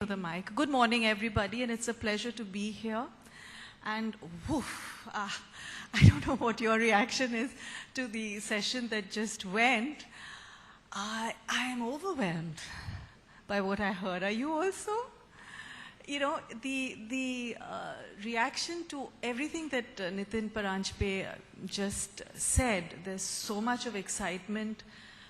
The mic. Good morning, everybody, and it's a pleasure to be here. And woof, I don't know what your reaction is to the session that just went. I am overwhelmed by what I heard. Are you also? You know, the reaction to everything that Nitin Paranjpe just said, there's so much of excitement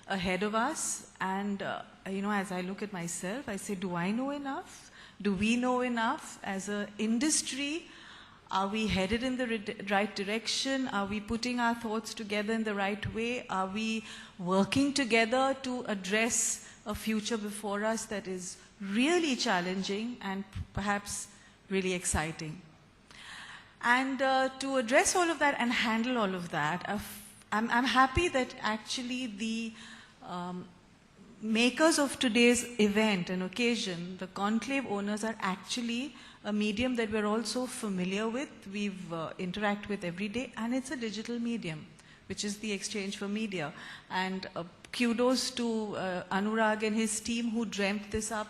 ahead of us, and you know, as I look at myself, I say, do I know enough? Do we know enough as an industry? Are we headed in the right direction? Are we putting our thoughts together in the right way? Are we working together to address a future before us that is really challenging and perhaps really exciting? And to address all of that and handle all of that, I'm happy that actually the makers of today's event and occasion, the conclave owners, are actually a medium that we're all so familiar with, we've interact with every day, and it's a digital medium, which is the exchange for media. And kudos to Anurag and his team who dreamt this up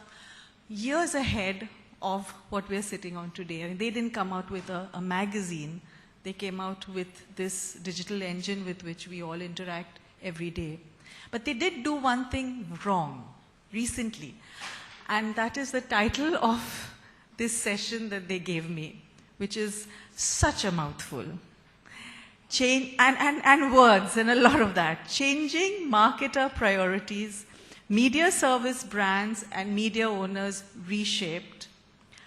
years ahead of what we're sitting on today. I mean, they didn't come out with a magazine. They came out with this digital engine with which we all interact every day. But they did do one thing wrong recently, and that is the title of this session that they gave me, which is such a mouthful. Change, and words and a lot of that. Changing marketer priorities, media service brands and media owners reshaped,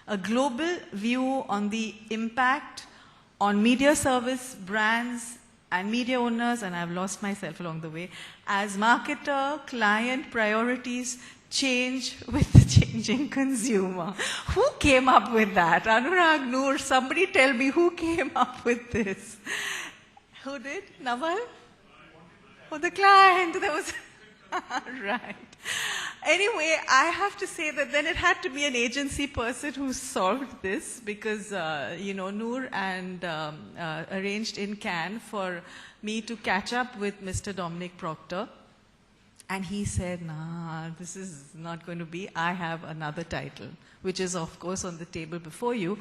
a global view on the impact on media service brands and media owners, and I've lost myself along the way, as marketer client priorities change with the changing consumer. Who came up with that? Anurag, Noor, somebody tell me who came up with this. Who did? Naval? Oh, the client. That was right. Anyway, I have to say that then it had to be an agency person who solved this, because, you know, Noor and arranged in Cannes for me to catch up with Mr. Dominic Proctor. And he said, nah, this is not going to be. I have another title, which is, of course, on the table before you,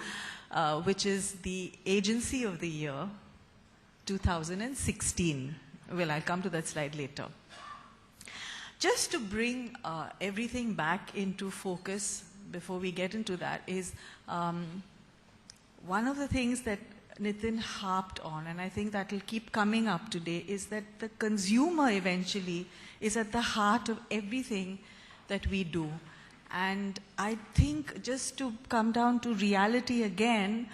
which is the Agency of the Year 2016. Well, I'll come to that slide later. Just to bring everything back into focus before we get into that is one of the things that Nitin harped on, and I think that will keep coming up today, is that the consumer eventually is at the heart of everything that we do. And I think just to come down to reality again,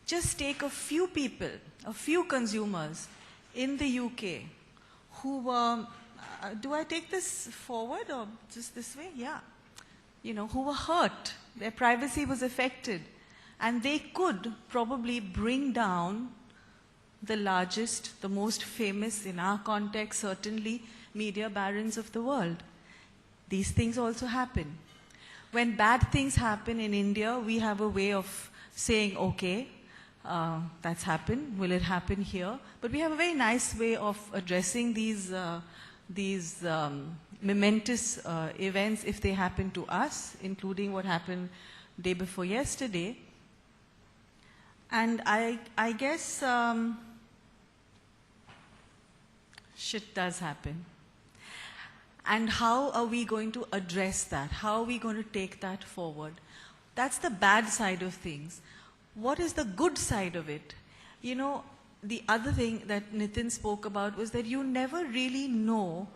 just take a few people, a few consumers in the UK who were, do I take this forward or just this way? Yeah. You know, who were hurt. Their privacy was affected. And they could probably bring down the largest, the most famous, in our context, certainly, media barons of the world. These things also happen. When bad things happen in India, we have a way of saying, okay, that's happened. Will it happen here? But we have a very nice way of addressing these momentous events if they happen to us, including what happened day before yesterday. And I guess shit does happen. And how are we going to address that? How are we going to take that forward? That's the bad side of things. What is the good side of it? You know, the other thing that Nitin spoke about was that you never really know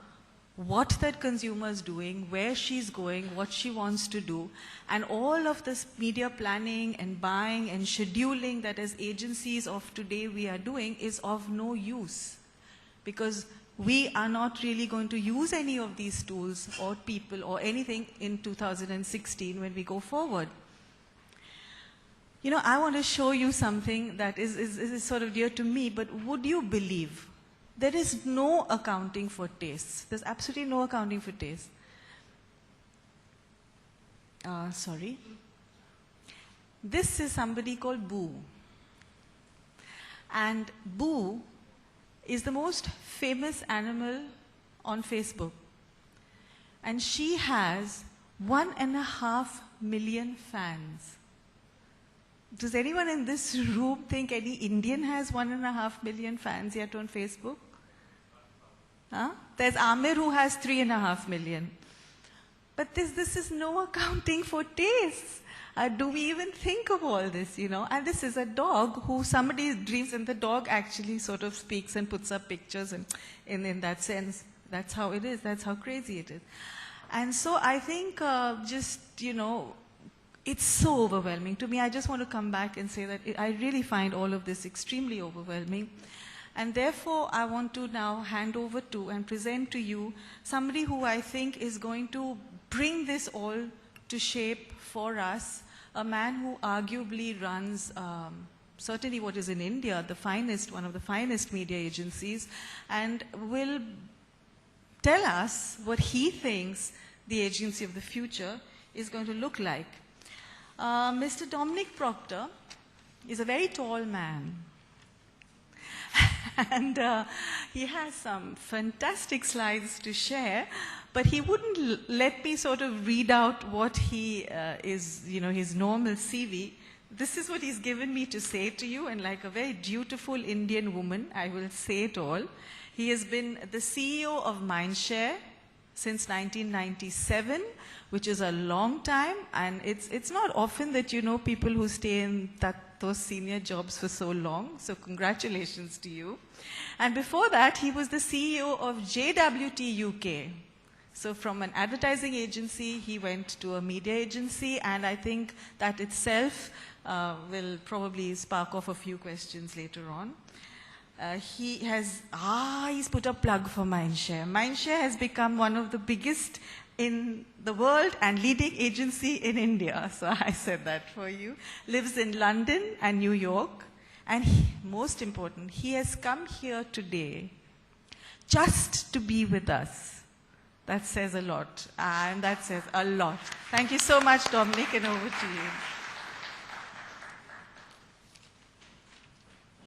what that consumer is doing, where she's going, what she wants to do. And all of this media planning and buying and scheduling that as agencies of today we are doing is of no use, because we are not really going to use any of these tools or people or anything in 2016 when we go forward. You know, I want to show you something that is sort of dear to me, but would you believe there is no accounting for tastes? There's absolutely no accounting for taste. Sorry. This is somebody called Boo. And Boo is the most famous animal on Facebook. And she has 1.5 million fans. Does anyone in this room think any Indian has 1.5 million fans yet on Facebook? Huh? There's Amir who has 3.5 million. But this is no accounting for tastes. Do we even think of all this, you know? And this is a dog who somebody dreams, and the dog actually sort of speaks and puts up pictures, and in that sense, that's how it is. That's how crazy it is. And so I think just, you know, it's so overwhelming. To me, I just want to come back and say that I really find all of this extremely overwhelming. And therefore, I want to now hand over to and present to you somebody who I think is going to bring this all to shape for us, a man who arguably runs certainly what is in India, the finest, one of the finest media agencies, and will tell us what he thinks the agency of the future is going to look like. Mr. Dominic Proctor is a very tall man. And he has some fantastic slides to share, but he wouldn't let me sort of read out what he is, you know, his normal CV. This is what he's given me to say to you, and like a very dutiful Indian woman, I will say it all. He has been the CEO of Mindshare since 1997, which is a long time, and it's not often that you know people who stay in those senior jobs for so long, so congratulations to you. And before that, he was the CEO of JWT UK. So from an advertising agency, he went to a media agency, and I think that itself will probably spark off a few questions later on. He's put a plug for Mindshare. Mindshare has become one of the biggest in the world and leading agency in India. So I said that for you. Lives in London and New York. And most important, he has come here today just to be with us. That says a lot. And that says a lot. Thank you so much, Dominic, and over to you.